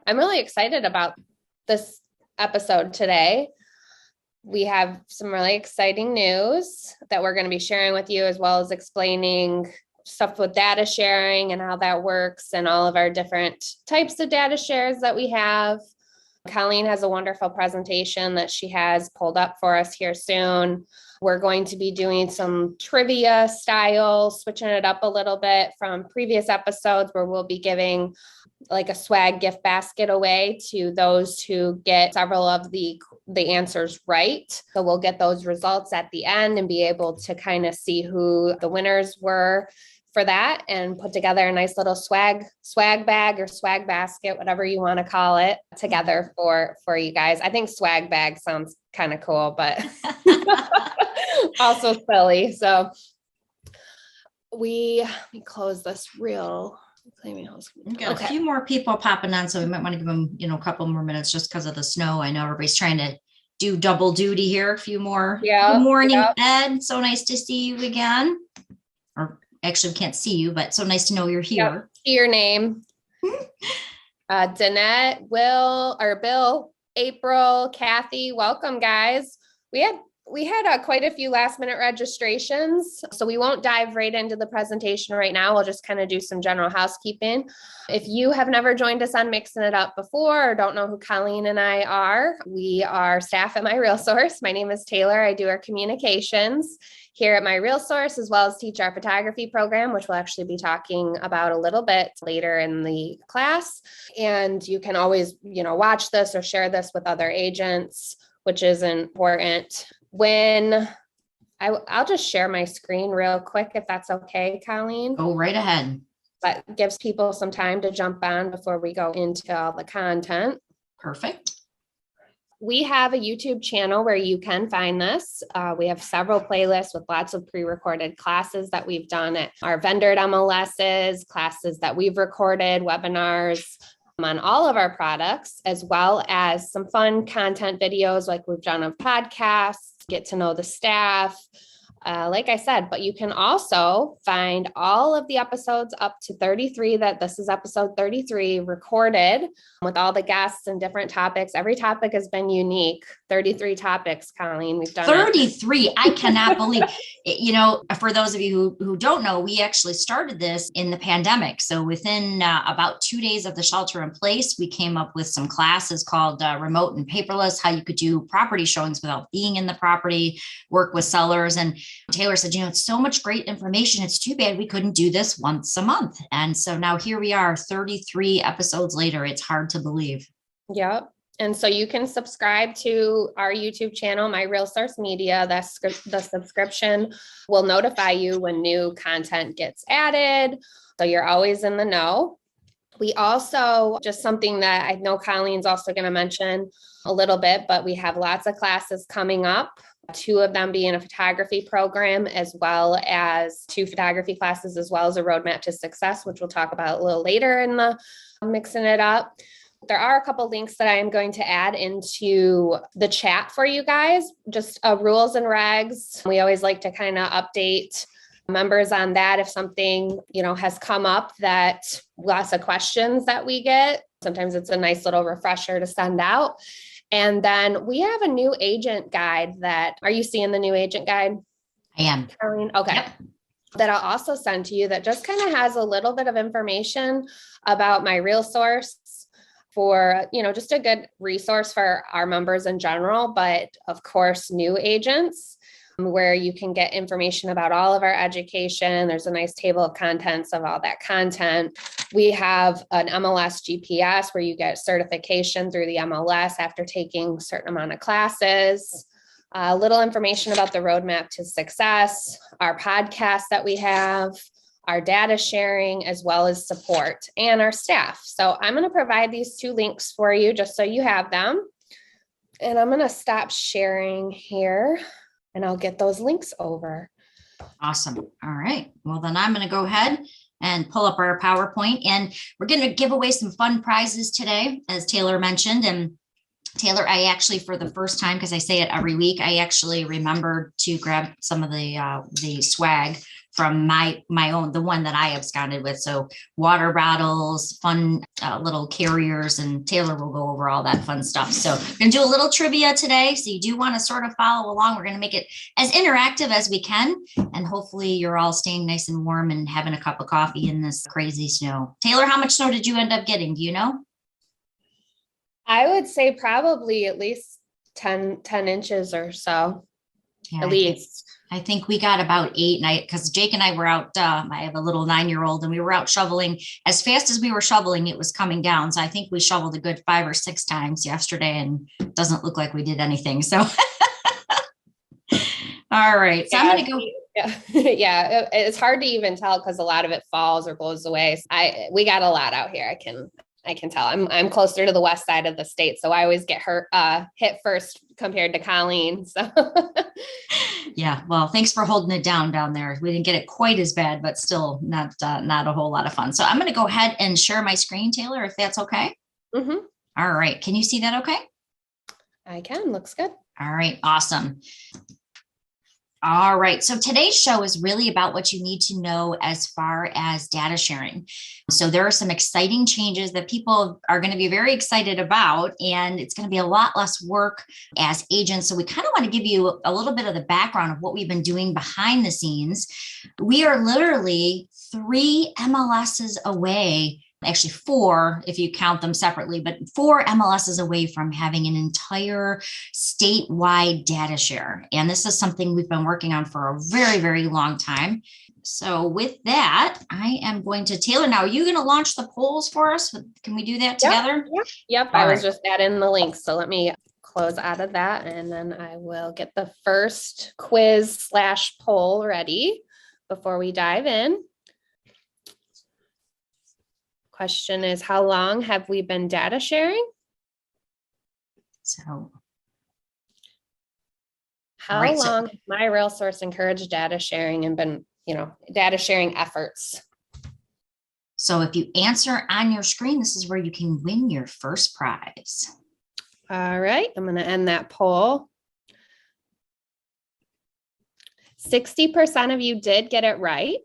I'm really excited about this episode today. We have some really exciting news that we're going to be sharing with you, as well as explaining stuff with data sharing and how that works and all of our different types of data shares that we have. Colleen has a wonderful presentation that she has pulled up for us here soon. We're going to be doing some trivia style, switching it up a little bit from previous episodes where we'll be giving like a swag gift basket away to those who get several of the answers right. So we'll get those results at the end and be able to kind of see who the winners were for that and put together a nice little swag bag or swag basket, whatever you want to call it, together for you guys. I think swag bag sounds kind of cool, but also silly. So we close this real. We've got a few more people popping on, so we might want to give them, a couple more minutes just because of the snow. I know everybody's trying to do double duty here. A few more. Yeah. Good morning, Ed. So nice to see you again. Or actually, we can't see you, but so nice to know you're here. Yep. See your name. Danette, Bill, April, Kathy, welcome, guys. We had quite a few last minute registrations, so we won't dive right into the presentation right now. We'll just kind of do some general housekeeping. If you have never joined us on Mixing It Up before or don't know who Colleen and I are, we are staff at MiRealSource. My name is Taylor. I do our communications here at MiRealSource, as well as teach our photography program, which we'll actually be talking about a little bit later in the class. And you can always, watch this or share this with other agents, which is important. I'll just share my screen real quick, if that's okay, Colleen. Go right ahead. That gives people some time to jump on before we go into all the content. Perfect. We have a YouTube channel where you can find this. We have several playlists with lots of pre-recorded classes that we've done at our vendored MLSs, classes that we've recorded, webinars on all of our products, as well as some fun content videos like we've done of podcasts, get to know the staff, like I said, but you can also find all of the episodes up to 33, this is episode 33, recorded with all the guests and different topics. Every topic has been unique. 33 topics, Colleen, we've done 33. I cannot believe it. For those of you who don't know, we actually started this in the pandemic. So within about 2 days of the shelter in place, we came up with some classes called Remote and Paperless, how you could do property showings without being in the property, work with sellers. And Taylor said, it's so much great information. It's too bad we couldn't do this once a month. And so now here we are 33 episodes later. It's hard to believe. Yep. And so you can subscribe to our YouTube channel, MiRealSource Media. The subscription will notify you when new content gets added. So you're always in the know. We also, just something that I know Colleen's also going to mention a little bit, but we have lots of classes coming up. 2 of them being a photography program, as well as 2 photography classes, as well as a roadmap to success, which we'll talk about a little later in the Mixing It Up. There are a couple links that I am going to add into the chat for you guys, just rules and regs. We always like to kind of update members on that if something, has come up, that lots of questions that we get. Sometimes it's a nice little refresher to send out. And then we have a new agent guide are you seeing the new agent guide? I am. Colleen? Okay. Yep. That I'll also send to you that just kind of has a little bit of information about MiRealSource for, just a good resource for our members in general, but of course, new agents, where you can get information about all of our education. There's a nice table of contents of all that content. We have an MLS GPS where you get certification through the MLS after taking a certain amount of classes. A little information about the roadmap to success, our podcast that we have, our data sharing, as well as support and our staff. So I'm going to provide these 2 links for you just so you have them. And I'm going to stop sharing here and I'll get those links over. Awesome. All right. Well, then I'm going to go ahead and pull up our PowerPoint, and we're going to give away some fun prizes today, as Taylor mentioned. And Taylor, I actually, for the first time, because I say it every week, I actually remembered to grab some of the swag from my own, the one that I absconded with. So water bottles, fun little carriers, and Taylor will go over all that fun stuff. So we're going to do a little trivia today. So you do want to sort of follow along. We're going to make it as interactive as we can. And hopefully you're all staying nice and warm and having a cup of coffee in this crazy snow. Taylor, how much snow did you end up getting? Do you know? I would say probably at least 10 inches or so, Yeah, at least. I think we got about 8, and because Jake and I were out, I have a little 9-year-old, and we were out shoveling. As fast as we were shoveling, it was coming down. So I think we shoveled a good 5 or 6 times yesterday, and it doesn't look like we did anything. So, all right. So I'm going to go. Yeah. Yeah. It's hard to even tell because a lot of it falls or blows away. We got a lot out here. I can tell. I'm closer to the west side of the state, so I always get hit first compared to Colleen. So yeah, well, thanks for holding it down there. We didn't get it quite as bad, but still not a whole lot of fun. So I'm going to go ahead and share my screen, Taylor, if that's okay. Mm-hmm. All right. Can you see that okay? I can. Looks good. All right. Awesome. All right. So today's show is really about what you need to know as far as data sharing. So there are some exciting changes that people are going to be very excited about, and it's going to be a lot less work as agents. So we kind of want to give you a little bit of the background of what we've been doing behind the scenes. We are literally 3 MLSs away. Actually 4, if you count them separately, but 4 MLSs away from having an entire statewide data share. And this is something we've been working on for a very, very long time. So with that, I am going to, Taylor, now are you going to launch the polls for us? Can we do that together? Yep. I was just adding the links. So let me close out of that, and then I will get the first quiz/poll ready before we dive in. Question is, how long have we been data sharing? So how long has MiRealSource encouraged data sharing and been, data sharing efforts? So if you answer on your screen, this is where you can win your first prize. All right, I'm going to end that poll. 60% of you did get it right.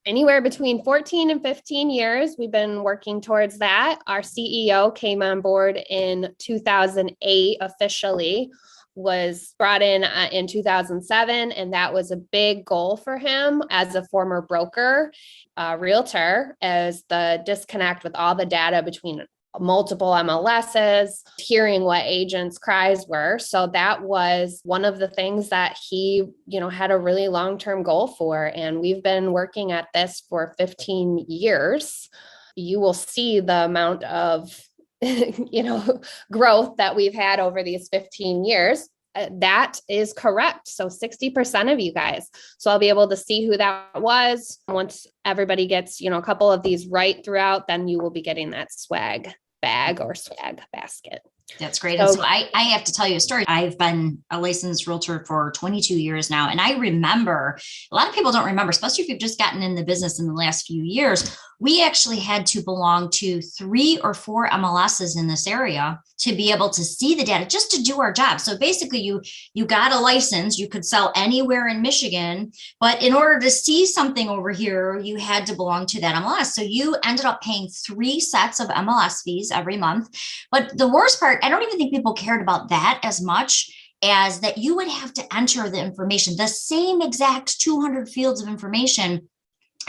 Anywhere between 14 and 15 years, we've been working towards that. Our CEO came on board in 2008 officially, was brought in 2007, and that was a big goal for him as a former broker, realtor, as the disconnect with all the data between multiple MLSs, hearing what agents' cries were. So that was one of the things that he, had a really long-term goal for. And we've been working at this for 15 years. You will see the amount of, growth that we've had over these 15 years. That is correct. So 60% of you guys. So I'll be able to see who that was. Once everybody gets, a couple of these right throughout, then you will be getting that swag bag or swag basket. That's great. So I have to tell you a story. I've been a licensed realtor for 22 years now. And I remember, a lot of people don't remember, especially if you've just gotten in the business in the last few years, we actually had to belong to 3 or 4 MLSs in this area to be able to see the data, just to do our job. So basically you got a license, you could sell anywhere in Michigan, but in order to see something over here, you had to belong to that MLS. So you ended up paying 3 sets of MLS fees every month. But the worst part, I don't even think people cared about that as much as that you would have to enter the information, the same exact 200 fields of information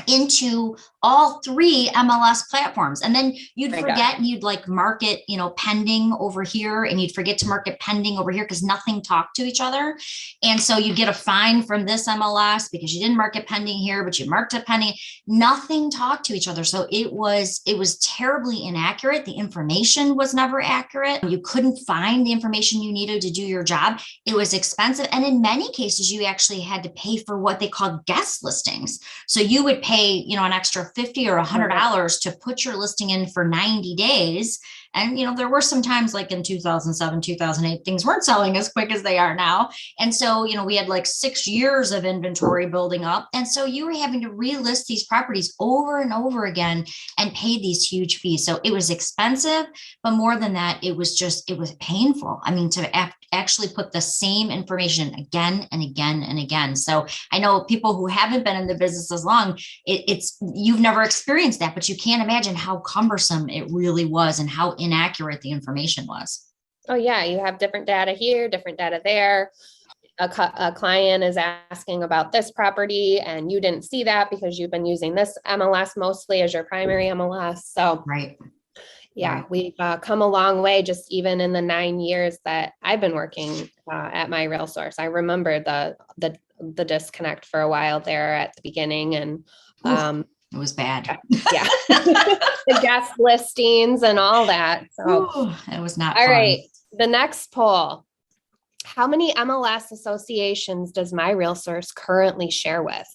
into all 3 MLS platforms. And then you'd forget and you'd mark it, pending over here, and you'd forget to mark it pending over here because nothing talked to each other. And so you'd get a fine from this MLS because you didn't mark it pending here, but you marked it pending. Nothing talked to each other. So it was terribly inaccurate. The information was never accurate. You couldn't find the information you needed to do your job. It was expensive. And in many cases, you actually had to pay for what they called guest listings. So you would pay, an extra $50 or $100 to put your listing in for 90 days. And, there were some times like in 2007, 2008, things weren't selling as quick as they are now. And so, we had like 6 years of inventory building up. And so you were having to relist these properties over and over again and pay these huge fees. So it was expensive, but more than that, it was painful. I mean, to actually put the same information again and again and again. So I know people who haven't been in the business as long, you've never experienced that, but you can't imagine how cumbersome it really was and how inaccurate the information was. Oh yeah, you have different data here, different data there. A client is asking about this property and you didn't see that because you've been using this MLS mostly as your primary MLS. So right. Yeah, we've come a long way, just even in the 9 years that I've been working at MiRealSource. I remember the disconnect for a while there at the beginning, and it was bad. Yeah, the guest listings and all that. So it was not all fun. right. The next poll: how many MLS associations does MiRealSource currently share with?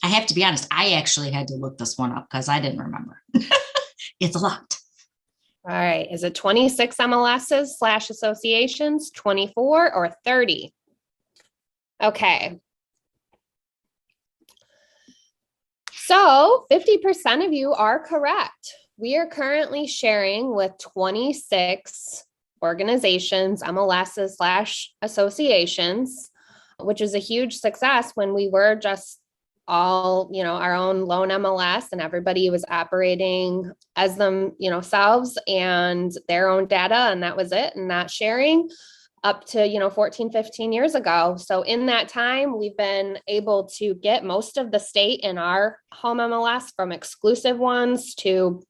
I have to be honest. I actually had to look this one up because I didn't remember. It's a lot. All right. Is it 26 MLSs / associations, 24, or 30? Okay. So 50% of you are correct. We are currently sharing with 26 organizations, MLSs / associations, which is a huge success when we were just all, our own lone MLS, and everybody was operating as themselves and their own data. And that was it, and not sharing up to, 14, 15 years ago. So in that time, we've been able to get most of the state in our home MLS, from exclusive ones to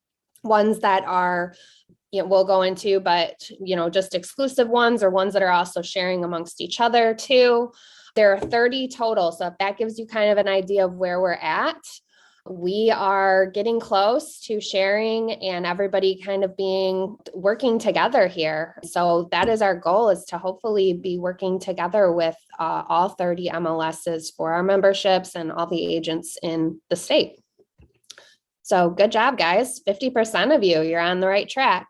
ones that are, we'll go into, but, just exclusive ones, or ones that are also sharing amongst each other too. There are 30 total. So if that gives you kind of an idea of where we're at, we are getting close to sharing and everybody kind of working together here. So that is our goal, is to hopefully be working together with all 30 MLSs for our memberships and all the agents in the state. So good job, guys. 50% of you're on the right track.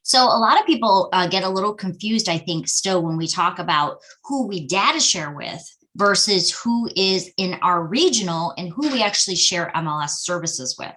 So a lot of people get a little confused, I think, still when we talk about who we data share with versus who is in our regional and who we actually share MLS services with.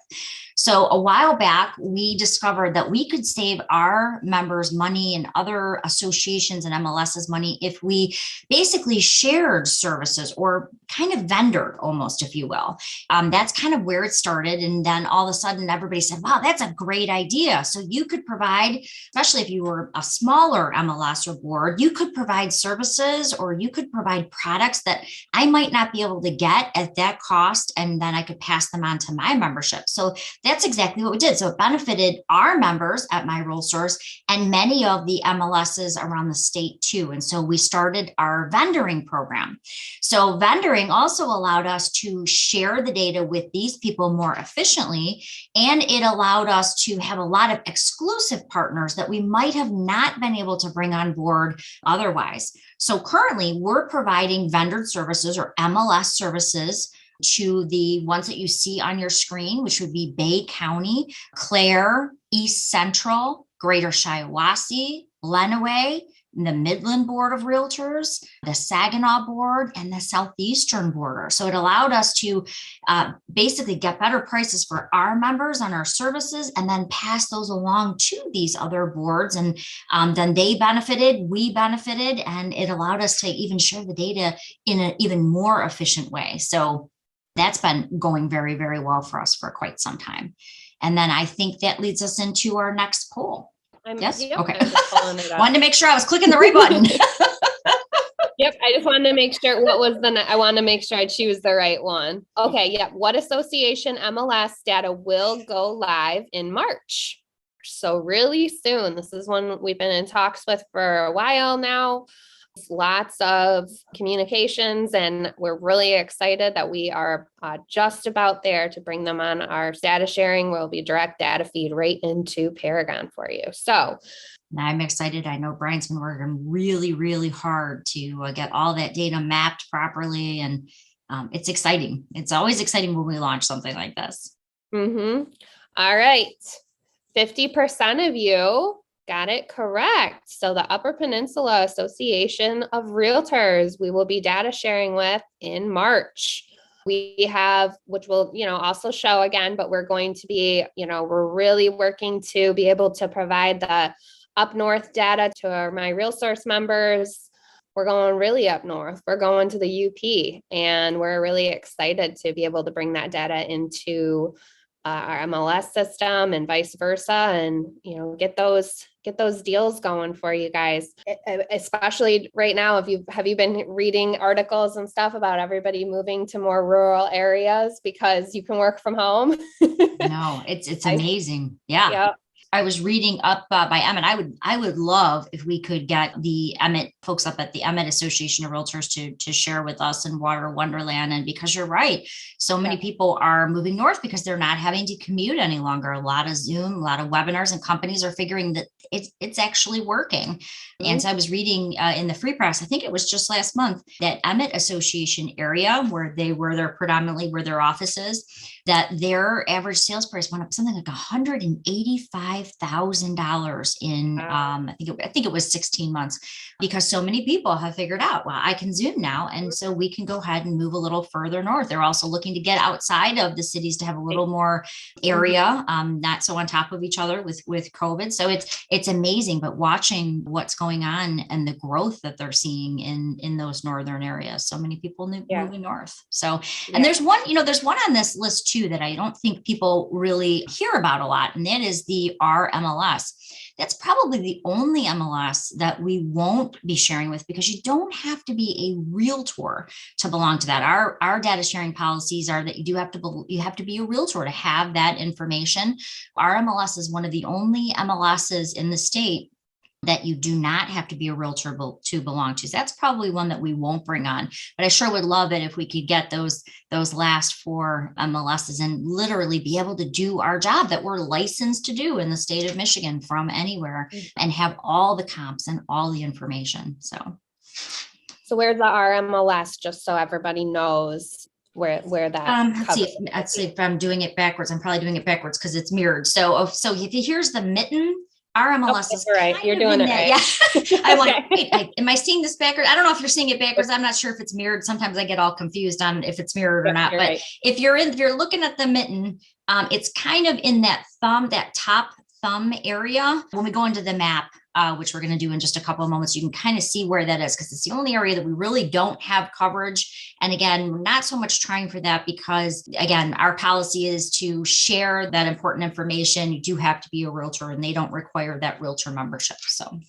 So a while back, we discovered that we could save our members money and other associations and MLS's money if we basically shared services, or kind of vendored almost, if you will. That's kind of where it started. And then all of a sudden, everybody said, wow, that's a great idea. So you could provide, especially if you were a smaller MLS or board, you could provide services, or you could provide products that I might not be able to get at that cost, and then I could pass them on to my membership. So that's exactly what we did. So it benefited our members at MiRealSource and many of the MLSs around the state too. And so we started our vendoring program. So vendoring also allowed us to share the data with these people more efficiently. And it allowed us to have a lot of exclusive partners that we might have not been able to bring on board otherwise. So currently we're providing vendored services, or MLS services, to the ones that you see on your screen, which would be Bay County, Clare, East Central, Greater Shiawassee, Lenawee, the Midland Board of Realtors, the Saginaw Board, and the Southeastern Border. So it allowed us to basically get better prices for our members on our services, and then pass those along to these other boards. And then they benefited, we benefited, and it allowed us to even share the data in an even more efficient way. So that's been going very, very well for us for quite some time. And then I think that leads us into our next poll. Yes. Yep, okay. Wanted to make sure I was clicking the right button. Yep. I just wanted to make sure I wanted to make sure I choose the right one. Okay. Yep. What association MLS data will go live in March? So really soon. This is one we've been in talks with for a while now. Lots of communications, and we're really excited that we are just about there to bring them on our data sharing. Will be direct data feed right into Paragon for you. So I'm excited. I know Brian's been working really, really hard to get all that data mapped properly, and it's exciting. It's always exciting when we launch something like this. All right. 50% of you got it correct. So the Upper Peninsula Association of Realtors, we will be data sharing with in March. We have, which will, also show again, but we're going to be, we're really working to be able to provide the up north data to our MiRealSource members. We're going really up north. We're going to the UP, and we're really excited to be able to bring that data into our MLS system and vice versa, and get those deals going for you guys. Especially right now, have you been reading articles and stuff about everybody moving to more rural areas because you can work from home? No, it's amazing. Yeah. Yep. I was reading up by Emmett. I would love if we could get the Emmett folks up at the Emmett Association of Realtors to share with us in Water Wonderland. And because you're right, so many people are moving north because they're not having to commute any longer. A lot of Zoom, a lot of webinars, and companies are figuring that it's actually working. Mm-hmm. And so I was reading in the Free Press, I think it was just last month, that Emmett Association area where they're predominantly where their office is, that their average sales price went up something like $185,000 in I think it was 16 months, because so many people have figured out, well, I can Zoom now, and so we can go ahead and move a little further north. They're also looking to get outside of the cities to have a little more area, not so on top of each other with COVID. So it's amazing, but watching what's going on and the growth that they're seeing in those northern areas, so many people moving north. So, and there's one on this list too that I don't think people really hear about a lot, and that is the RMLS. That's probably the only MLS that we won't be sharing with, because you don't have to be a realtor to belong to that. Our data sharing policies are that you have to be a realtor to have that information. Our MLS is one of the only MLSs in the state that you do not have to be a realtor to belong to. So that's probably one that we won't bring on, but I sure would love it if we could get those last 4 MLSs and literally be able to do our job that we're licensed to do in the state of Michigan from anywhere, and have all the comps and all the information. So where's the RMLS, just so everybody knows where that let's see if I'm doing it backwards. I'm probably doing it backwards because it's mirrored. So here's the mitten. RMLS is right. You're doing it right. Yeah. I'm like, wait, am I seeing this backwards? I don't know if you're seeing it backwards. I'm not sure if it's mirrored. Sometimes I get all confused on if it's mirrored or not. But right. if you're looking at the mitten, it's kind of in that top thumb area. When we go into the map, which we're going to do in just a couple of moments, you can kind of see where that is, because it's the only area that we really don't have coverage. And again, we're not so much trying for that because, again, our policy is to share that important information. You do have to be a realtor, and they don't require that realtor membership. So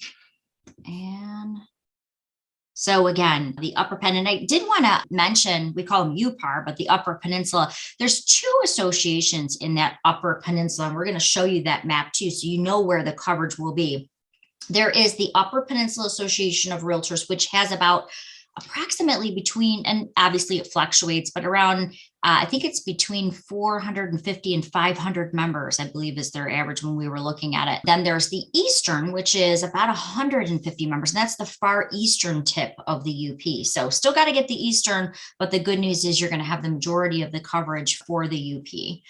again, the Upper Pen, and I did want to mention, we call them UPAR, but the Upper Peninsula, there's 2 associations in that Upper Peninsula, and we're going to show you that map too, so you know where the coverage will be. There is the Upper Peninsula Association of Realtors, which has about approximately between, and obviously it fluctuates, but around, I think it's between 450 and 500 members, I believe is their average when we were looking at it. Then there's the Eastern, which is about 150 members, and that's the far eastern tip of the UP. So still got to get the Eastern, but the good news is you're going to have the majority of the coverage for the UP.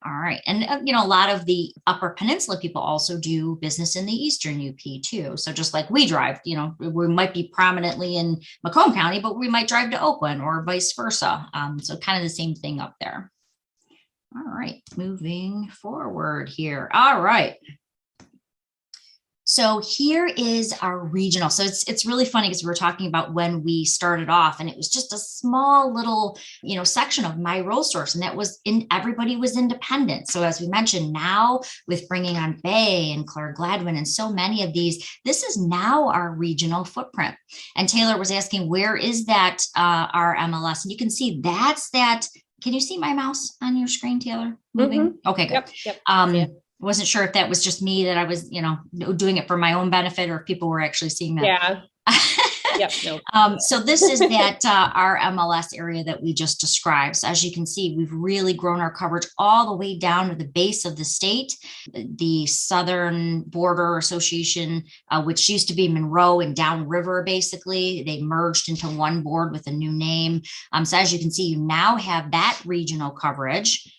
All right. And, a lot of the Upper Peninsula people also do business in the Eastern UP too. So just like we drive, we might be prominently in Macomb County, but we might drive to Oakland or vice versa. So kind of the same thing up there. All right. Moving forward here. All right. So here is our regional. So it's really funny because we were talking about when we started off, and it was just a small little, section of MiRealSource, and that was everybody was independent. So as we mentioned, now with bringing on Bay and Claire Gladwin and so many of these, this is now our regional footprint. And Taylor was asking, where is that our MLS? And you can see that's that. Can you see my mouse on your screen, Taylor? Moving? Mm-hmm. Okay, good. Yep. Wasn't sure if that was just me, that I was, doing it for my own benefit, or if people were actually seeing that. Yeah. Yep. Nope. So this is that our MLS area that we just described. So as you can see, we've really grown our coverage all the way down to the base of the state. The Southern Border Association, which used to be Monroe and Downriver, basically, they merged into one board with a new name. So as you can see, you now have that regional coverage.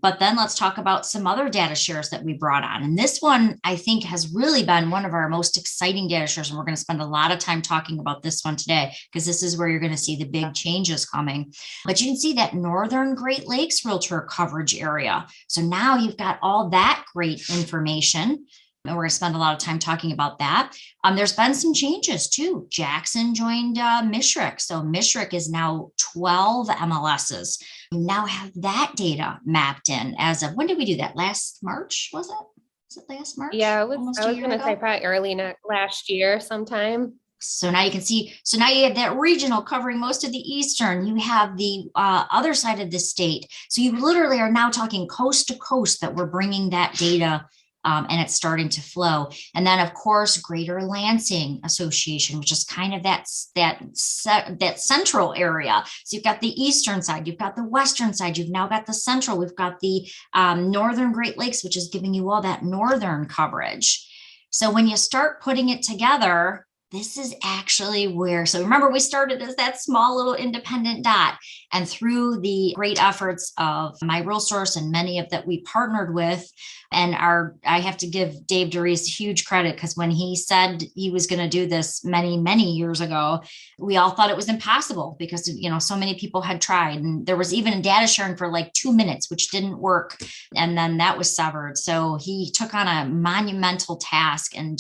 But then let's talk about some other data shares that we brought on. And this one, I think, has really been one of our most exciting data shares. And we're going to spend a lot of time talking about this one today, because this is where you're going to see the big changes coming. But you can see that Northern Great Lakes Realtor coverage area. So now you've got all that great information. And we're going to spend a lot of time talking about that. There's been some changes too. Jackson joined MiRealSource. So MiRealSource is now 12 MLSs. We now have that data mapped in as of, when did we do that? Last March, was it? Was it last March? Yeah, I was going to say probably early last year sometime. So now you can see, so now you have that regional covering most of the Eastern. You have the other side of the state. So you literally are now talking coast to coast that we're bringing that data and it's starting to flow. And then, of course, Greater Lansing Association, which is kind of that central area. So you've got the eastern side, you've got the western side, you've now got the central, we've got the Northern Great Lakes, which is giving you all that northern coverage. So when you start putting it together, this is actually where, so remember, we started as that small little independent dot, and through the great efforts of MiRealSource and many of that we partnered with, and I have to give Dave DeReese huge credit, because when he said he was going to do this many, many years ago, we all thought it was impossible because, so many people had tried, and there was even data sharing for like 2 minutes, which didn't work. And then that was severed. So he took on a monumental task, and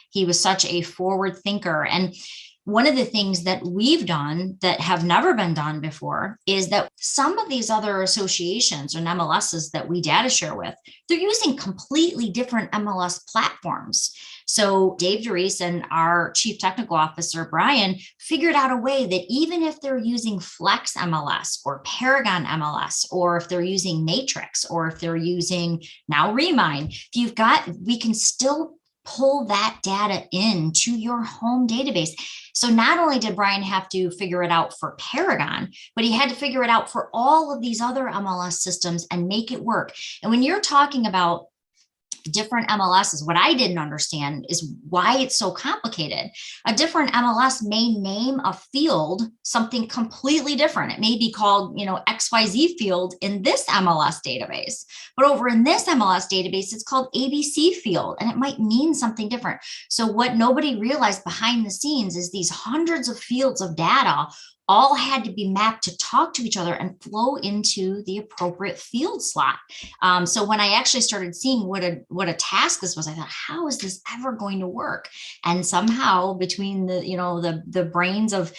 he was such a forward thinker. And one of the things that we've done that have never been done before is that some of these other associations and MLSs that we data share with, they're using completely different MLS platforms. So Dave DeReese and our Chief Technical Officer, Brian, figured out a way that even if they're using Flex MLS or Paragon MLS, or if they're using Matrix, or if they're using now Remind, we can still pull that data into your home database. So not only did Brian have to figure it out for Paragon, but he had to figure it out for all of these other MLS systems and make it work. And when you're talking about different MLSs, what I didn't understand is why it's so complicated. A different MLS may name a field something completely different. It may be called, XYZ field in this MLS database, but over in this MLS database, it's called ABC field, and it might mean something different. So what nobody realized behind the scenes is these hundreds of fields of data all had to be mapped to talk to each other and flow into the appropriate field slot. So when I actually started seeing what a task this was, I thought, how is this ever going to work? And somehow between the brains of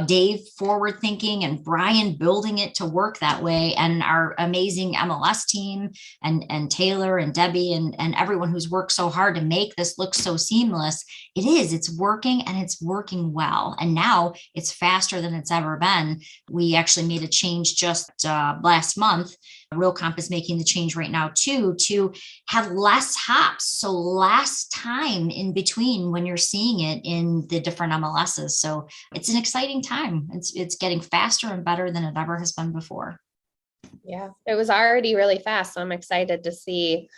Dave forward thinking and Brian building it to work that way, and our amazing MLS team and Taylor and Debbie and everyone who's worked so hard to make this look so seamless, it's working, and it's working well. And now it's faster than it's ever been. We actually made a change just last month. RealComp is making the change right now too, to have less hops. So less time in between when you're seeing it in the different MLSs. So it's an exciting time. It's getting faster and better than it ever has been before. Yeah, it was already really fast. So I'm excited to see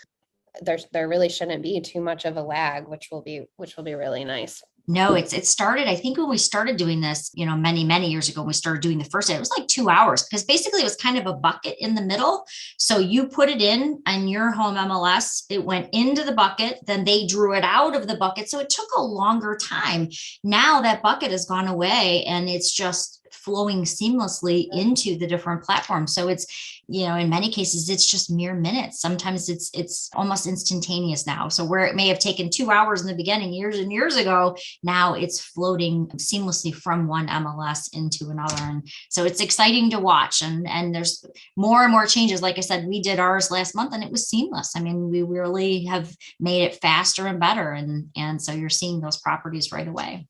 there really shouldn't be too much of a lag, which will be really nice. No, it started, I think when we started doing this, many, many years ago, when we started doing the first day, it was like 2 hours, because basically it was kind of a bucket in the middle. So you put it in on your home MLS, it went into the bucket, then they drew it out of the bucket. So it took a longer time. Now that bucket has gone away, and it's just flowing seamlessly into the different platforms. So it's, in many cases, it's just mere minutes. Sometimes it's almost instantaneous now. So where it may have taken 2 hours in the beginning, years and years ago, now it's floating seamlessly from one MLS into another. And so it's exciting to watch. And there's more and more changes. Like I said, we did ours last month and it was seamless. I mean, we really have made it faster and better. And so you're seeing those properties right away.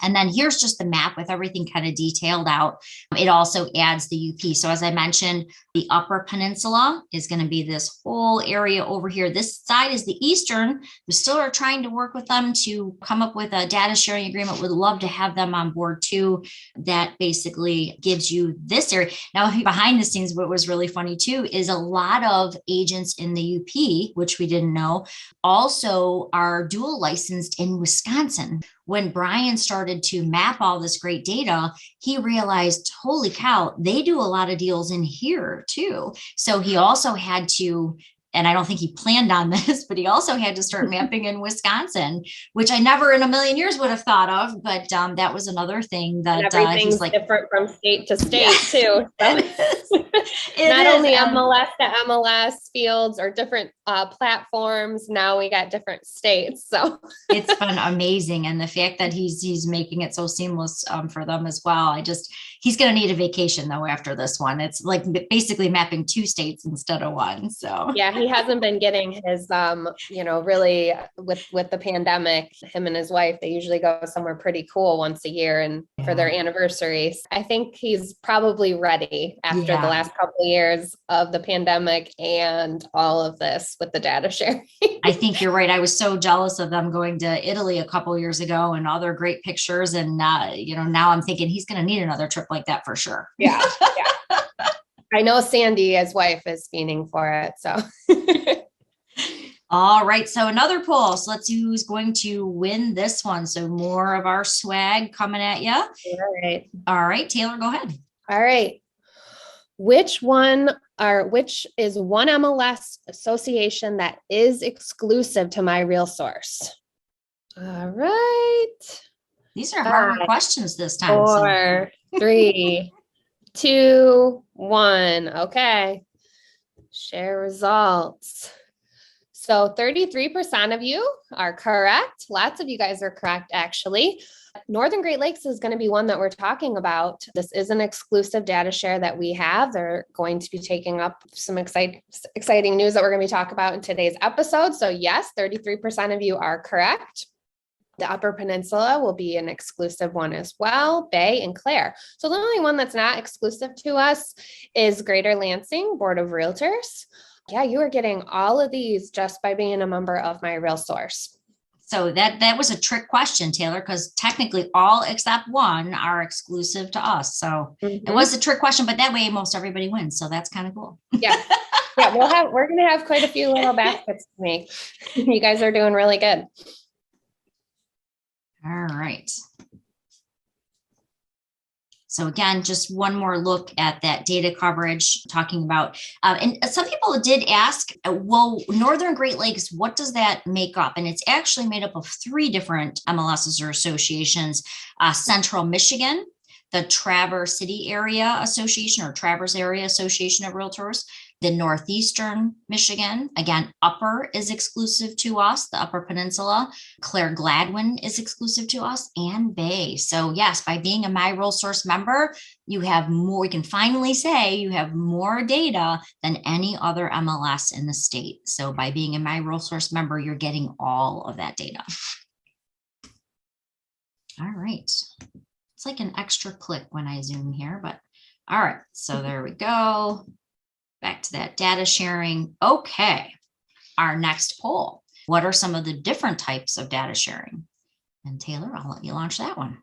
And then here's just the map with everything kind of detailed out. It also adds the UP. So as I mentioned, the Upper Peninsula is going to be this whole area over here. This side is the Eastern. We still are trying to work with them to come up with a data sharing agreement. Would love to have them on board too. That basically gives you this area. Now, behind the scenes, what was really funny too is a lot of agents in the UP, which we didn't know, also are dual licensed in Wisconsin. when Brian started to map all this great data, he realized, holy cow, they do a lot of deals in here too. So he also had to, and I don't think he planned on this, but he also had to start mapping in Wisconsin, which I never in a million years would have thought of. But that was another thing that everything's he's like different from state to state too. So not only MLS to MLS fields or different platforms. Now we got different states. So it's been amazing. And the fact that he's making it so seamless for them as well. He's going to need a vacation though after this one. It's like basically mapping 2 states instead of 1. So yeah, he hasn't been getting his, really with the pandemic, him and his wife, they usually go somewhere pretty cool once a year and for their anniversaries. I think he's probably ready after the last couple of years of the pandemic and all of this with the data sharing. I think you're right. I was so jealous of them going to Italy a couple of years ago and all their great pictures. And, now I'm thinking he's going to need another trip like that for sure. Yeah. I know Sandy, his wife, is fiending for it. So. All right. So another poll. So let's see who's going to win this one. So more of our swag coming at you. All right. Taylor, go ahead. All right. Which is one MLS association that is exclusive to MiRealSource? All right. These are harder questions this time. 4, 3, 2, 1. Okay. Share results. So 33% of you are correct. Lots of you guys are correct, actually. Northern Great Lakes is going to be one that we're talking about. This is an exclusive data share that we have. They're going to be taking up some exciting news that we're going to be talking about in today's episode. So yes, 33% of you are correct. The Upper Peninsula will be an exclusive one as well, Bay and Clare. So the only one that's not exclusive to us is Greater Lansing Board of Realtors. Yeah, you are getting all of these just by being a member of MiRealSource. So that was a trick question, Taylor, because technically all except 1 are exclusive to us. So it was a trick question, but that way most everybody wins. So that's kind of cool. Yeah. We're going to have quite a few little baskets to make. You guys are doing really good. All right. So again, just one more look at that data coverage, talking about, and some people did ask, well, Northern Great Lakes, what does that make up? And it's actually made up of 3 different MLSs or associations, Central Michigan, the Traverse City Area Association or Traverse Area Association of Realtors, the Northeastern Michigan, again, Upper is exclusive to us, the Upper Peninsula, Clare Gladwin is exclusive to us, and Bay. So yes, by being a MiRealSource member, you have more, we can finally say you have more data than any other MLS in the state. So by being a MiRealSource member, you're getting all of that data. All right. It's like an extra click when I zoom here, but all right. So there we go. Back to that data sharing. Okay. Our next poll. What are some of the different types of data sharing? And Taylor, I'll let you launch that one.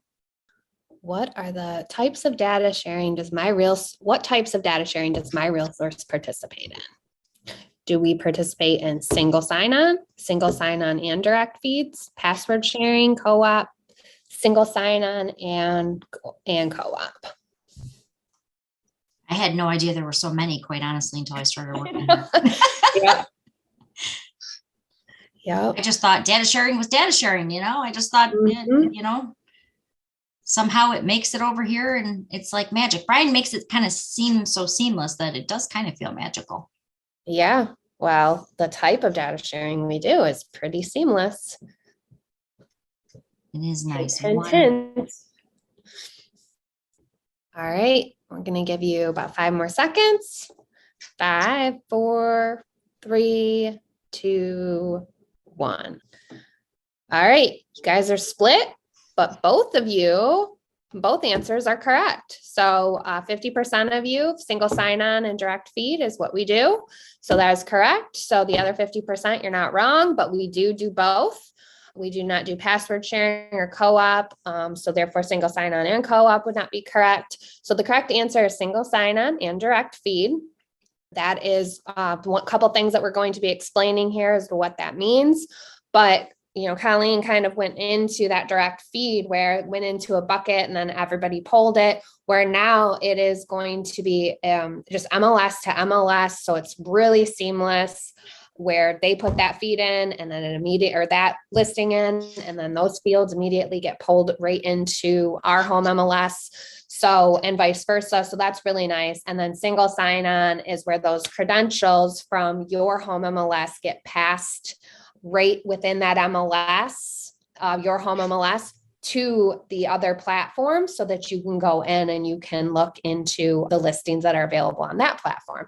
What are the types of data sharing what types of data sharing does MiRealSource participate in? Do we participate in single sign-on and direct feeds, password sharing, co-op, single sign-on, and co-op? I had no idea there were so many, quite honestly, until I started working. Yeah. I just thought data sharing was data sharing, I just thought, somehow it makes it over here and it's like magic. Brian makes it kind of seem so seamless that it does kind of feel magical. Yeah. Well, the type of data sharing we do is pretty seamless. It is nice. Hint. All right. We're going to give you about 5 more seconds. 5, 4, 3, 2, 1. All right. You guys are split, but both answers are correct. So 50% of you, single sign-on and direct feed is what we do. So that is correct. So the other 50%, you're not wrong, but we do both. We do not do password sharing or co-op. So therefore single sign-on and co-op would not be correct. So the correct answer is single sign-on and direct feed. That is one couple things that we're going to be explaining here as to what that means. But Colleen kind of went into that direct feed where it went into a bucket and then everybody pulled it, where now it is going to be just MLS to MLS. So it's really seamless, where they put that feed in and then that listing in, and then those fields immediately get pulled right into our home MLS. So, and vice versa. So that's really nice. And then single sign-on is where those credentials from your home MLS get passed right within that MLS, your home MLS, to the other platform so that you can go in and you can look into the listings that are available on that platform.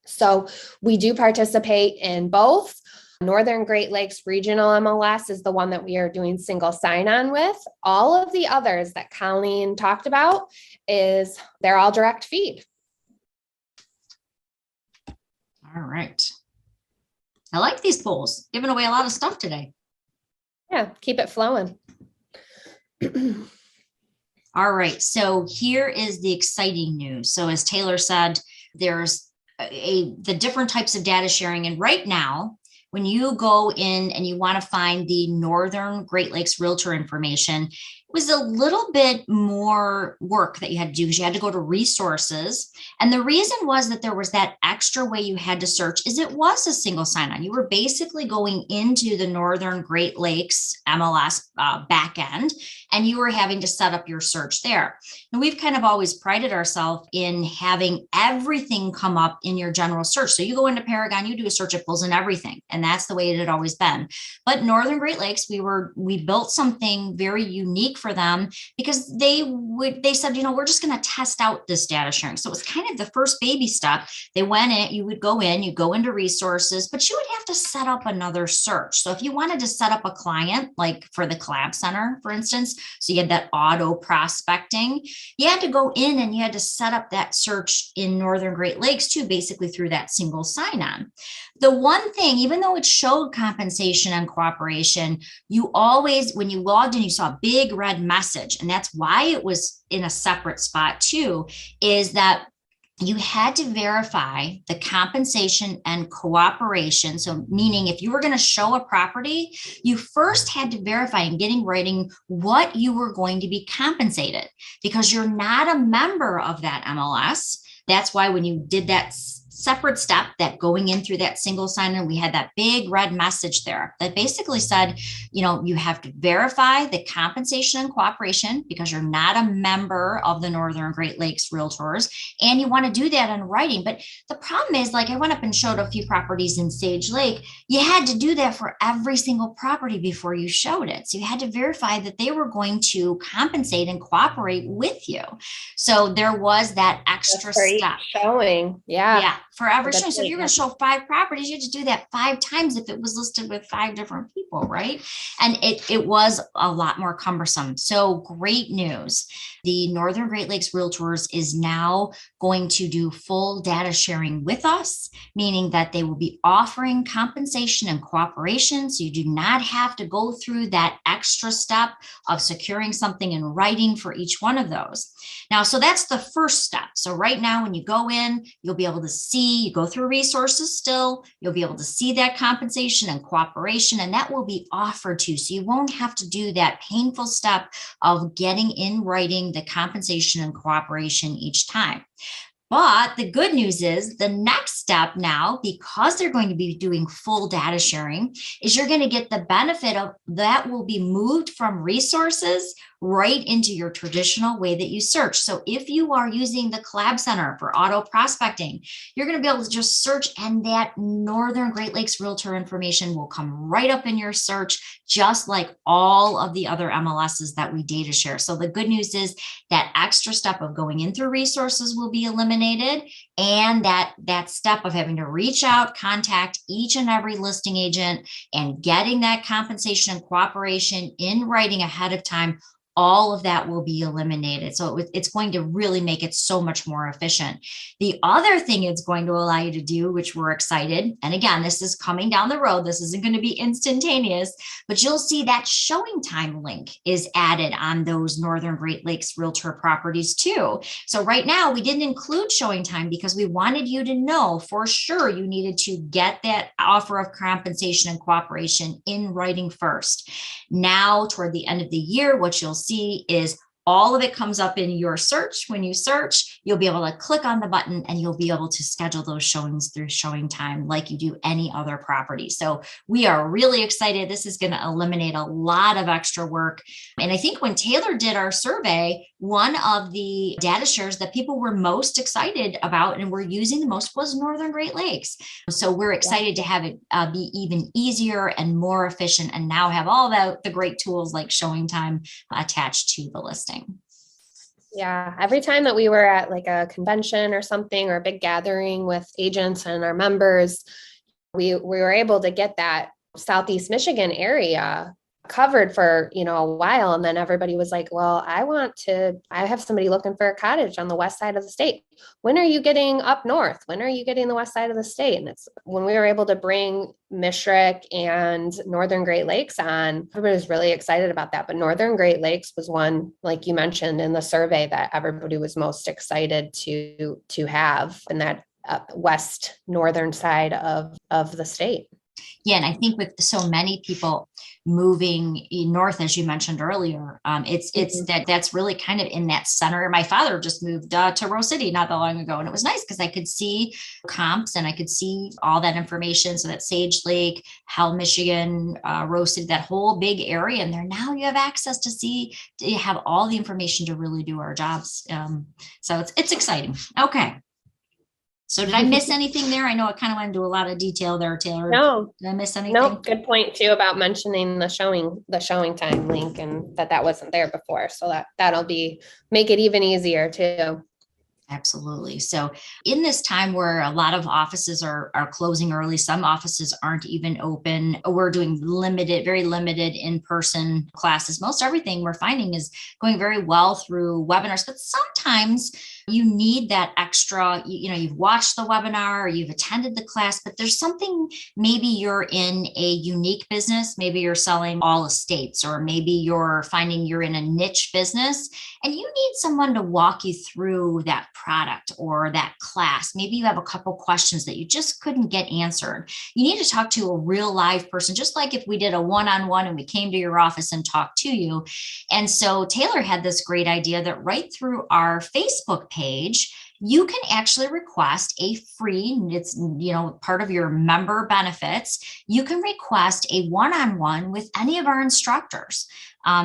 So we do participate in both. Northern Great Lakes Regional MLS is the one that we are doing single sign-on with. All of the others that Colleen talked about they're all direct feed. All right. I like these polls, giving away a lot of stuff today. Yeah, keep it flowing. All right. So here is the exciting news. So as Taylor said, there's the different types of data sharing. And right now, when you go in and you want to find the Northern Great Lakes Realtor information, it was a little bit more work that you had to do because you had to go to resources. And the reason was that there was that extra way you had to search is it was a single sign-on. You were basically going into the Northern Great Lakes MLS backend, and you were having to set up your search there. And we've kind of always prided ourselves in having everything come up in your general search. So you go into Paragon, you do a search, it pulls in everything. And that's the way it had always been. But Northern Great Lakes, we built something very unique for them because they said, we're just going to test out this data sharing. So it was kind of the first baby step. They went in, you would go into resources, but you would have to set up another search. So if you wanted to set up a client, like for the Collab Center, for instance, so you had that auto prospecting, you had to go in and you had to set up that search in Northern Great Lakes too, basically through that single sign-on. The one thing, even though it showed compensation and cooperation, you always, when you logged in, you saw a big red message. And that's why it was in a separate spot too, is that you had to verify the compensation and cooperation. So meaning if you were going to show a property, you first had to verify and get in writing what you were going to be compensated, because you're not a member of that MLS. That's why when you did that separate step, that going in through that single sign-on, we had that big red message there that basically said, you have to verify the compensation and cooperation because you're not a member of the Northern Great Lakes Realtors, and you want to do that in writing. But the problem is, like I went up and showed a few properties in Sage Lake, you had to do that for every single property before you showed it. So you had to verify that they were going to compensate and cooperate with you. So there was that extra step. Showing. Yeah. For every showing. So if you're going to show 5 properties, you had to do that 5 times if it was listed with 5 different people, right? And it was a lot more cumbersome. So great news. The Northern Great Lakes Realtors is now going to do full data sharing with us, meaning that they will be offering compensation and cooperation. So you do not have to go through that extra step of securing something in writing for each one of those. Now, so that's the first step. So right now, when you go in, you'll be able to see, you go through resources still, you'll be able to see that compensation and cooperation, and that will be offered to you. So you won't have to do that painful step of getting in writing the compensation and cooperation each time. But the good news is the next step now, because they're going to be doing full data sharing, is you're going to get the benefit of that will be moved from resources right into your traditional way that you search. So if you are using the Collab Center for auto prospecting, you're going to be able to just search, and that Northern Great Lakes Realtor information will come right up in your search, just like all of the other MLSs that we data share. So the good news is that extra step of going in through resources will be eliminated, and that step of having to reach out, contact each and every listing agent and getting that compensation and cooperation in writing ahead of time all of that will be eliminated. So it's going to really make it so much more efficient. The other thing it's going to allow you to do, which we're excited, and again, this is coming down the road, this isn't going to be instantaneous, but you'll see that showing time link is added on those Northern Great Lakes Realtor properties too. So right now we didn't include showing time because we wanted you to know for sure you needed to get that offer of compensation and cooperation in writing first. Now, toward the end of the year, what you'll see is all of it comes up in your search. When you search, you'll be able to click on the button and you'll be able to schedule those showings through showing time like you do any other property. So we are really excited. This is going to eliminate a lot of extra work. And I think when Taylor did our survey, one of the data shares that people were most excited about and were using the most was Northern Great Lakes. So we're excited to have it be even easier and more efficient and now have all the great tools like showing time attached to the listing. Yeah. Every time that we were at like a convention or something or a big gathering with agents and our members, we were able to get that Southeast Michigan area covered for, a while. And then everybody was like, well, I have somebody looking for a cottage on the west side of the state. When are you getting up north? When are you getting the west side of the state? And it's when we were able to bring MiRealSource and Northern Great Lakes on, everybody was really excited about that. But Northern Great Lakes was one, like you mentioned in the survey, that everybody was most excited to have in that west northern side of the state. Yeah, and I think with so many people moving north, as you mentioned earlier, it's that's really kind of in that center. My father just moved to Rose City not that long ago, and it was nice because I could see comps and I could see all that information. So that Sage Lake, Hell, Michigan, Rose City, that whole big area, and there now you have access to have all the information to really do our jobs. So it's exciting. Okay. So did I miss anything there? I know I kind of went into a lot of detail there, Taylor. No. Did I miss anything? No, good point too about mentioning the showing time link and that wasn't there before. So that'll make it even easier too. Absolutely. So in this time where a lot of offices are closing early, some offices aren't even open. We're doing very limited in-person classes. Most everything we're finding is going very well through webinars, but sometimes you need that extra, you've watched the webinar or you've attended the class, but there's something, maybe you're in a unique business, maybe you're selling all estates, or maybe you're finding you're in a niche business and you need someone to walk you through that product or that class. Maybe you have a couple questions that you just couldn't get answered. You need to talk to a real live person, just like if we did a one-on-one and we came to your office and talked to you. And so Taylor had this great idea that right through our Facebook page, you can actually request a free, it's, part of your member benefits. You can request a one-on-one with any of our instructors.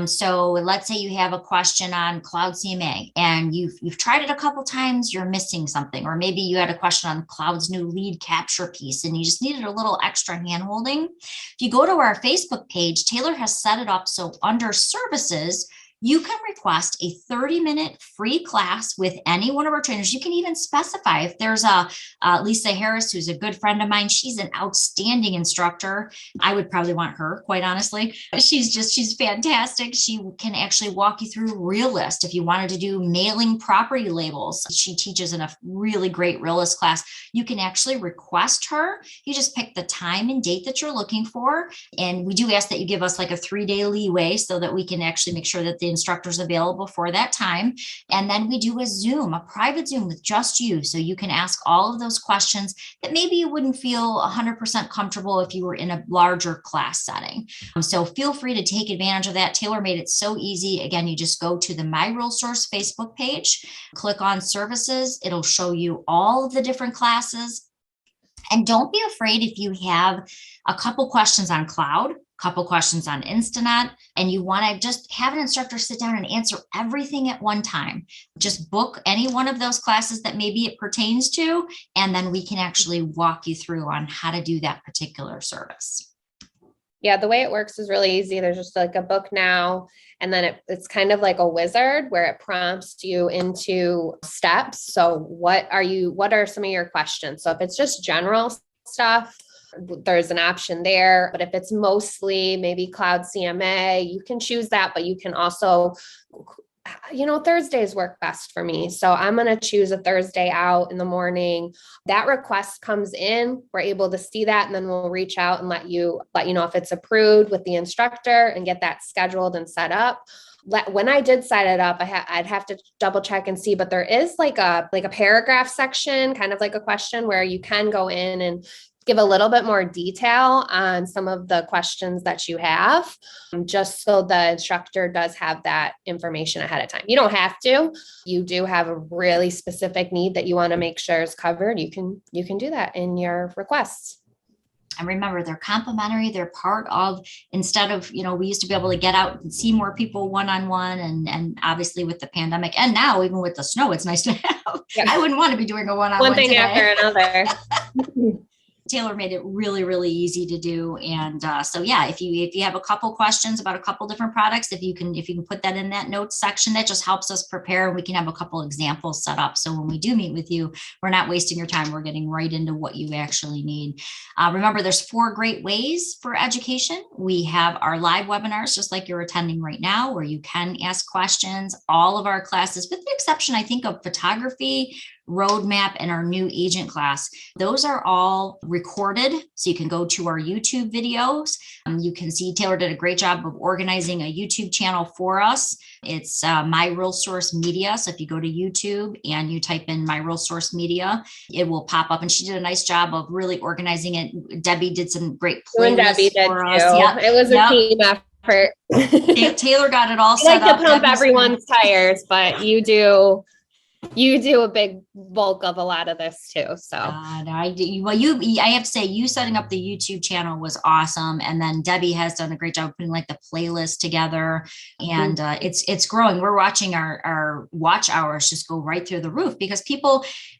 So let's say you have a question on Cloud CMA and you've tried it a couple times, you're missing something, or maybe you had a question on Cloud's new lead capture piece and you just needed a little extra hand-holding. If you go to our Facebook page, Taylor has set it up so under services, you can request a 30-minute free class with any one of our trainers. You can even specify if there's Lisa Harris, who's a good friend of mine. She's an outstanding instructor. I would probably want her, quite honestly. She's fantastic. She can actually walk you through Realist. If you wanted to do mailing property labels, she teaches in a really great Realist class. You can actually request her. You just pick the time and date that you're looking for. And we do ask that you give us like a 3-day leeway so that we can actually make sure that the instructor's available for that time. And then we do a private Zoom with just you. So you can ask all of those questions that maybe you wouldn't feel 100% comfortable if you were in a larger class setting. So feel free to take advantage of that. Taylor made it so easy. Again, you just go to the MiRealSource Facebook page, click on services. It'll show you all of the different classes. And don't be afraid if you have a couple questions on Cloud, couple questions on Instanet, and you want to just have an instructor sit down and answer everything at one time. Just book any one of those classes that maybe it pertains to, and then we can actually walk you through on how to do that particular service. Yeah, the way it works is really easy. There's just like a book now, and then it's kind of like a wizard where it prompts you into steps. So what are some of your questions? So if it's just general stuff, there's an option there. But if it's mostly maybe Cloud CMA, you can choose that, but you can also, Thursdays work best for me. So I'm going to choose a Thursday out in the morning. That request comes in, we're able to see that, and then we'll reach out and let you know if it's approved with the instructor and get that scheduled and set up. When I did set it up, I'd have to double check and see, but there is like a paragraph section, kind of like a question where you can go in and give a little bit more detail on some of the questions that you have, just so the instructor does have that information ahead of time. You don't have to. You do have a really specific need that you want to make sure is covered. You can do that in your requests. And remember, they're complimentary. They're part of, instead of, we used to be able to get out and see more people one-on-one, and obviously with the pandemic, and now even with the snow, it's nice to have. Yeah. I wouldn't want to be doing a one-on-one one thing today. after another. Taylor made it really, really easy to do. And so, yeah, if you have a couple questions about a couple different products, if you can put that in that notes section, that just helps us prepare, and we can have a couple examples set up. So when we do meet with you, we're not wasting your time. We're getting right into what you actually need. Remember, there's 4 great ways for education. We have our live webinars, just like you're attending right now, where you can ask questions. All of our classes, with the exception, I think, of photography, roadmap, and our new agent class, those are all recorded. So you can go to our YouTube videos. You can see Taylor did a great job of organizing a YouTube channel for us. It's MiRealSource Media. So if you go to YouTube and you type in MiRealSource Media, it will pop up. And she did a nice job of really organizing it. Debbie did some great playlists for us. Yep. It was a team effort. Taylor got it all set up. I like to pump everyone's tires, but you do a big bulk of a lot of this too. So I do. Well, I have to say, you setting up the YouTube channel was awesome. And then Debbie has done a great job putting like the playlist together, and it's growing. We're watching our watch hours just go right through the roof, because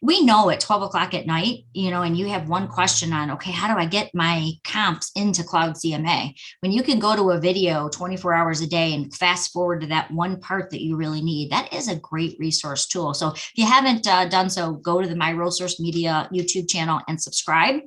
we know at 12 o'clock at night, and you have one question on, okay, how do I get my comps into Cloud CMA? When you can go to a video 24 hours a day and fast forward to that one part that you really need, that is a great resource tool. So if you haven't done so, go to the MiRealSource Media YouTube channel and subscribe,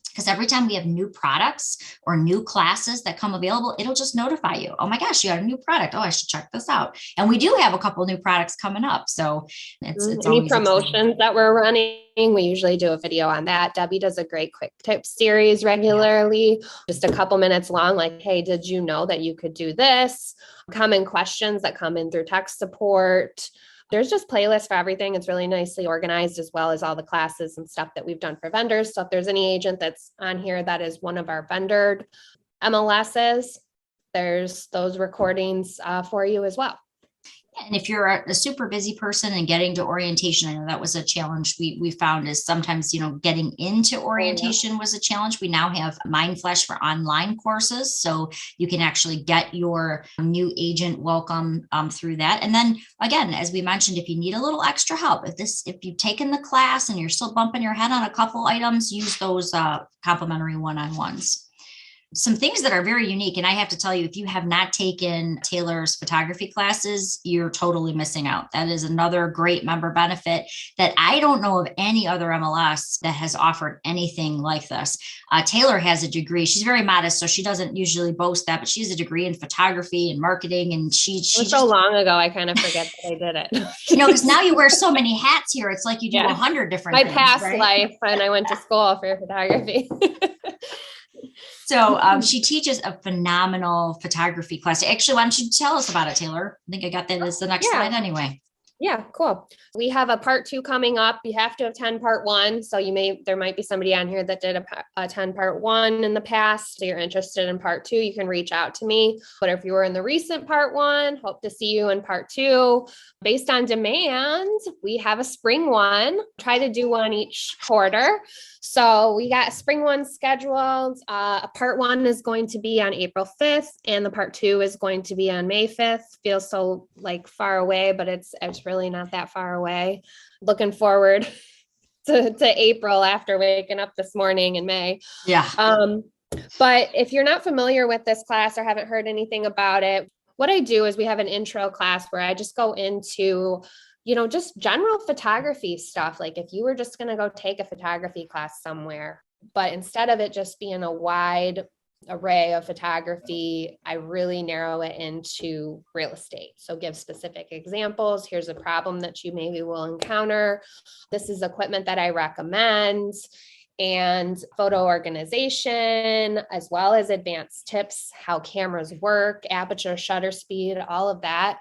because every time we have new products or new classes that come available, it'll just notify you. Oh my gosh, you got a new product. Oh, I should check this out. And we do have a couple of new products coming up. So it's any promotions exciting that we're running. We usually do a video on that. Debbie does a great quick tip series regularly, just a couple minutes long, like, hey, did you know that you could do this? Common questions that come in through tech support. There's just playlists for everything. It's really nicely organized, as well as all the classes and stuff that we've done for vendors. So if there's any agent that's on here that is one of our vendored MLSs, there's those recordings for you as well. And if you're a super busy person and getting to orientation, I know that was a challenge we found, is sometimes, getting into orientation was a challenge. We now have MindFlash for online courses. So you can actually get your new agent welcome through that. And then again, as we mentioned, if you need a little extra help, if you've taken the class and you're still bumping your head on a couple items, use those complimentary one-on-ones. Some things that are very unique. And I have to tell you, if you have not taken Taylor's photography classes, you're totally missing out. That is another great member benefit that I don't know of any other MLS that has offered anything like this. Taylor has a degree. She's very modest, so she doesn't usually boast that, but she has a degree in photography and marketing. And she it was so long ago, I kind of forget that I did it. Because now you wear so many hats here. It's like you do 100 different things. My past life, when I went to school for photography. So she teaches a phenomenal photography class. Actually, why don't you tell us about it, Taylor? I think I got that as the next slide anyway. Yeah, cool. We have a part 2 coming up. You have to attend part 1. So there might be somebody on here that did attend part 1 in the past. So you're interested in part 2, you can reach out to me. But if you were in the recent part 1, hope to see you in part 2. Based on demand, we have a spring one. Try to do one each quarter. So we got spring one scheduled. Part 1 is going to be on April 5th, and the part 2 is going to be on May 5th. Feels so far away, but it's really not that far away. Looking forward to April after waking up this morning in May. Yeah. But if you're not familiar with this class or haven't heard anything about it, what I do is we have an intro class where I just go into just general photography stuff. Like if you were just going to go take a photography class somewhere, But instead of it just being a wide array of photography, I really narrow it into real estate. So give specific examples. Here's a problem that you maybe will encounter. This is equipment that I recommend, and photo organization, as well as advanced tips, how cameras work, aperture, shutter speed, all of that.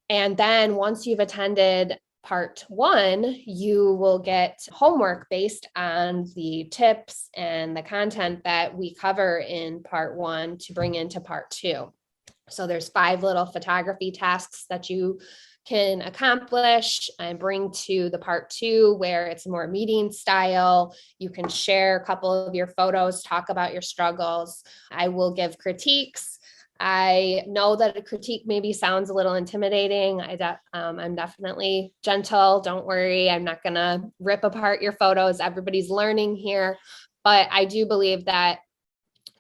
And then once you've attended part 1, you will get homework based on the tips and the content that we cover in part 1 to bring into part 2. So there's 5 little photography tasks that you can accomplish and bring to the part 2, where it's more meeting style. You can share a couple of your photos, talk about your struggles. I will give critiques. I know that a critique maybe sounds a little intimidating. I'm definitely gentle. Don't worry. I'm not going to rip apart your photos. Everybody's learning here. But I do believe that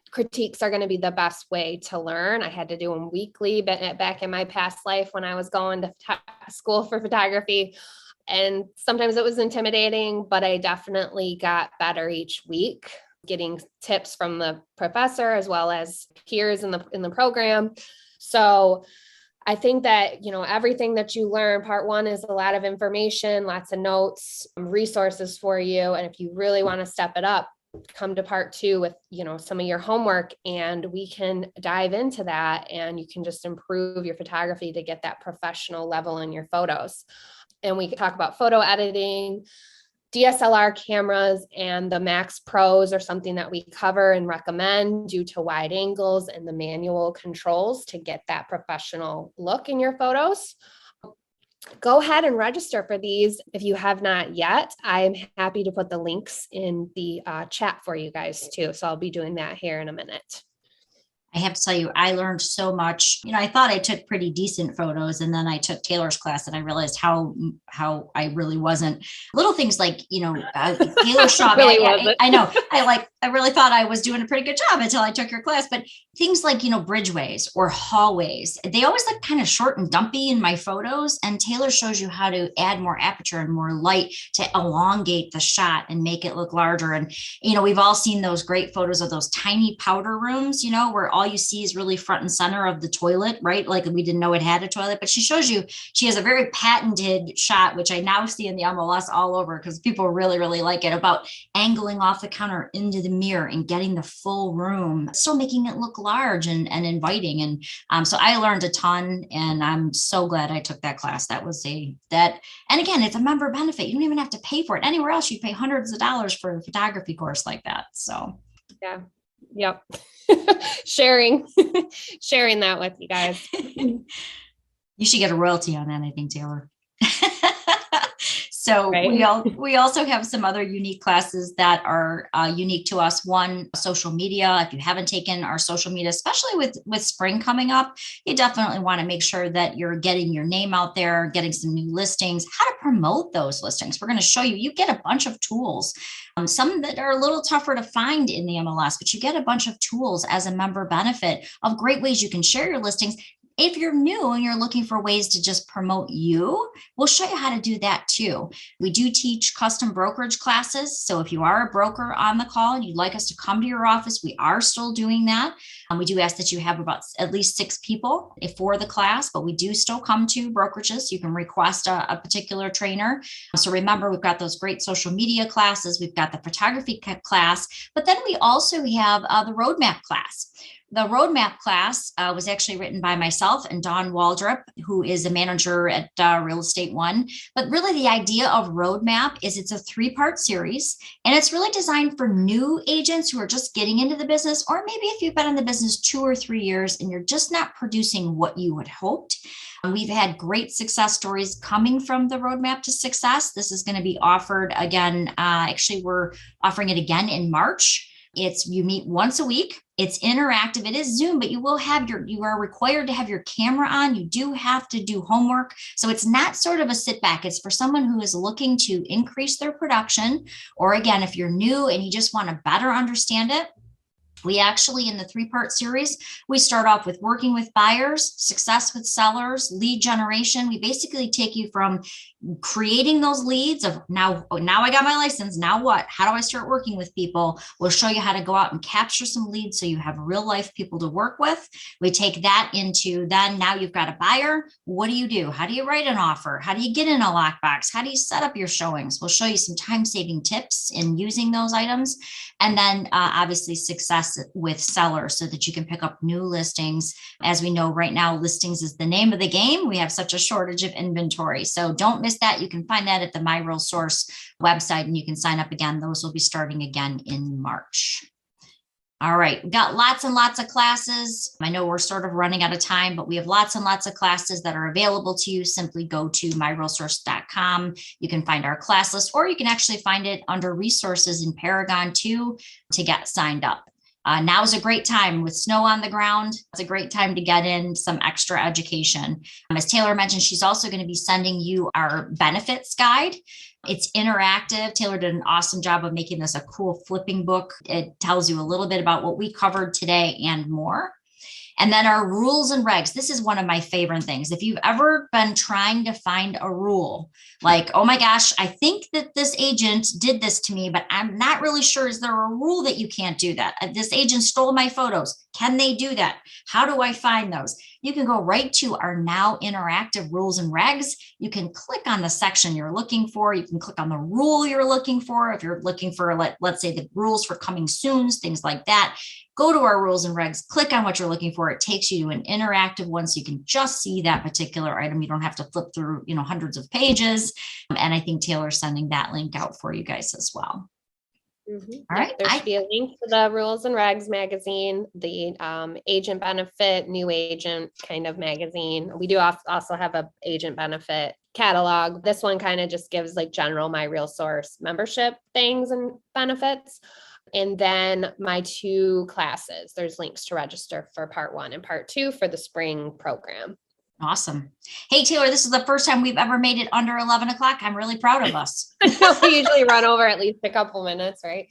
critiques are going to be the best way to learn. I had to do them weekly, but back in my past life when I was going to school for photography, and sometimes it was intimidating, but I definitely got better each week, getting tips from the professor as well as peers in the program. So I think that, everything that you learn, part 1 is a lot of information, lots of notes, resources for you. And if you really want to step it up, come to part 2 with, some of your homework, and we can dive into that, and you can just improve your photography to get that professional level in your photos. And we can talk about photo editing. DSLR cameras and the Max Pros are something that we cover and recommend due to wide angles and the manual controls to get that professional look in your photos. Go ahead and register for these if you have not yet. I'm happy to put the links in the chat for you guys too. So I'll be doing that here in a minute. I have to tell you, I learned so much. I thought I took pretty decent photos, and then I took Taylor's class and I realized how I really wasn't. Little things like, Taylor shot Really me. I know. I really thought I was doing a pretty good job until I took your class. But things like, bridgeways or hallways, they always look kind of short and dumpy in my photos. And Taylor shows you how to add more aperture and more light to elongate the shot and make it look larger. And, we've all seen those great photos of those tiny powder rooms, where all you see is really front and center of the toilet, right? Like we didn't know it had a toilet, but she shows you, she has a very patented shot, which I now see in the MLS all over because people really, really like it, about angling off the counter into the mirror and getting the full room, still making it look large and inviting. And so I learned a ton, and I'm so glad I took that class. And again, it's a member benefit. You don't even have to pay for it. Anywhere else, you pay hundreds of dollars for a photography course like that. So yeah. Yep. sharing that with you guys. You should get a royalty on that, I think, Taylor. So right. we also have some other unique classes that are unique to us. One, social media. If you haven't taken our social media, especially with spring coming up, you definitely want to make sure that you're getting your name out there, getting some new listings, how to promote those listings. We're going to show you. You get a bunch of tools, some that are a little tougher to find in the MLS, but you get a bunch of tools as a member benefit of great ways you can share your listings. If you're new and you're looking for ways to just promote you, we'll show you how to do that too. We do teach custom brokerage classes. So if you are a broker on the call and you'd like us to come to your office, we are still doing that. We do ask that you have about at least 6 people for the class, but we do still come to brokerages. You can request a particular trainer. So remember, we've got those great social media classes. We've got the photography class, but then we also have the roadmap class. The roadmap class was actually written by myself and Dawn Waldrop, who is a manager at Real Estate One. But really the idea of roadmap is it's a 3-part series, and it's really designed for new agents who are just getting into the business, or maybe if you've been in the business 2 or 3 years and you're just not producing what you had hoped. We've had great success stories coming from the roadmap to success. This is going to be offered again. Actually, we're offering it again in March. You meet once a week. It's interactive. It is Zoom, but you are required to have your camera on. You do have to do homework. So it's not sort of a sit back. It's for someone who is looking to increase their production. Or again, if you're new and you just want to better understand it, We actually, in the 3-part series, we start off with working with buyers, success with sellers, lead generation. We basically take you from creating those leads of now I got my license. Now what? How do I start working with people? We'll show you how to go out and capture some leads so you have real life people to work with. We take that into then now you've got a buyer. What do? How do you write an offer? How do you get in a lockbox? How do you set up your showings? We'll show you some time-saving tips in using those items. And then obviously success with sellers so that you can pick up new listings. As we know right now, listings is the name of the game. We have such a shortage of inventory. So don't miss that. You can find that at the MiRealSource website, and you can sign up again. Those will be starting again in March. All right, we've got lots and lots of classes. I know we're sort of running out of time, but we have lots and lots of classes that are available to you. Simply go to MiRealSource.com. You can find our class list, or you can actually find it under resources in Paragon 2 to get signed up. Now is a great time with snow on the ground. It's a great time to get in some extra education. As Taylor mentioned, she's also going to be sending you our benefits guide. It's interactive. Taylor did an awesome job of making this a cool flipping book. It tells you a little bit about what we covered today and more. And then our rules and regs. This is one of my favorite things. If you've ever been trying to find a rule, like, oh my gosh, I think that this agent did this to me, but I'm not really sure. Is there a rule that you can't do that? This agent stole my photos. Can they do that? How do I find those? You can go right to our now interactive rules and regs. You can click on the section you're looking for. You can click on the rule you're looking for. If you're looking for, let's say, the rules for coming soons, things like that. Go to our rules and regs, click on what you're looking for. It takes you to an interactive one so you can just see that particular item. You don't have to flip through, hundreds of pages. And I think Taylor's sending that link out for you guys as well. Mm-hmm. All right. There should be a link to the Rules and Regs magazine, the agent benefit, new agent kind of magazine. We do also have a agent benefit catalog. This one kind of just gives like general MiRealSource membership things and benefits. And then my 2 classes, there's links to register for part 1 and part 2 for the spring program. Awesome. Hey, Taylor, this is the first time we've ever made it under 11 o'clock. I'm really proud of us. We usually run over at least a couple minutes, right?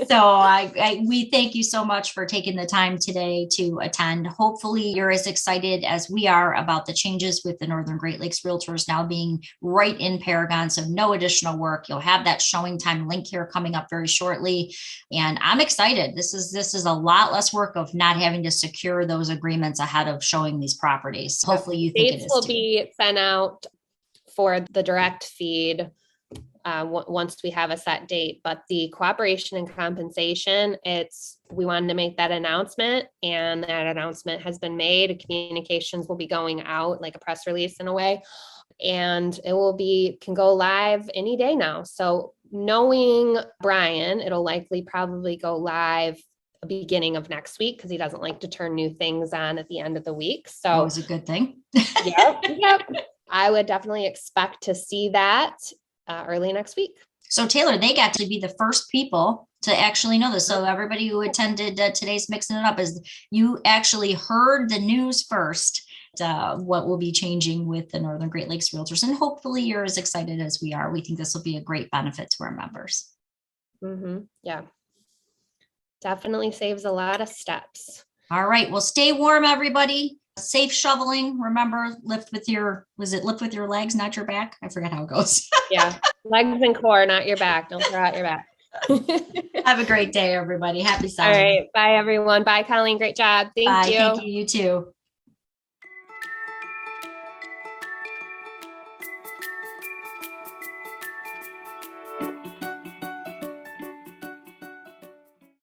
So we thank you so much for taking the time today to attend. Hopefully you're as excited as we are about the changes with the Northern Great Lakes Realtors now being right in Paragon. So no additional work. You'll have that showing time link here coming up very shortly. And I'm excited. This is a lot less work of not having to secure those agreements ahead of showing these properties. Hopefully you think it is dates will too. be sent out for the direct feed once we have a set date, but the cooperation and compensation, we wanted to make that announcement, and that announcement has been made. Communications will be going out like a press release in a way, and it can go live any day now. So knowing Brian, it'll likely probably go live beginning of next week because he doesn't like to turn new things on at the end of the week. So always a good thing. Yep. I would definitely expect to see that early next week. So Taylor, they got to be the first people to actually know this. So everybody who attended today's Mixing It Up, is you actually heard the news first, what will be changing with the Northern Great Lakes Realtors. And hopefully you're as excited as we are. We think this will be a great benefit to our members. Mm-hmm. Yeah. Definitely saves a lot of steps. All right. Well, stay warm, everybody. Safe shoveling. Remember, lift with your legs, not your back? I forget how it goes. Yeah. Legs and core, not your back. Don't throw out your back. Have a great day, everybody. Happy Sunday. All right. Bye, everyone. Bye, Colleen. Great job. Thank you. Thank you. You too.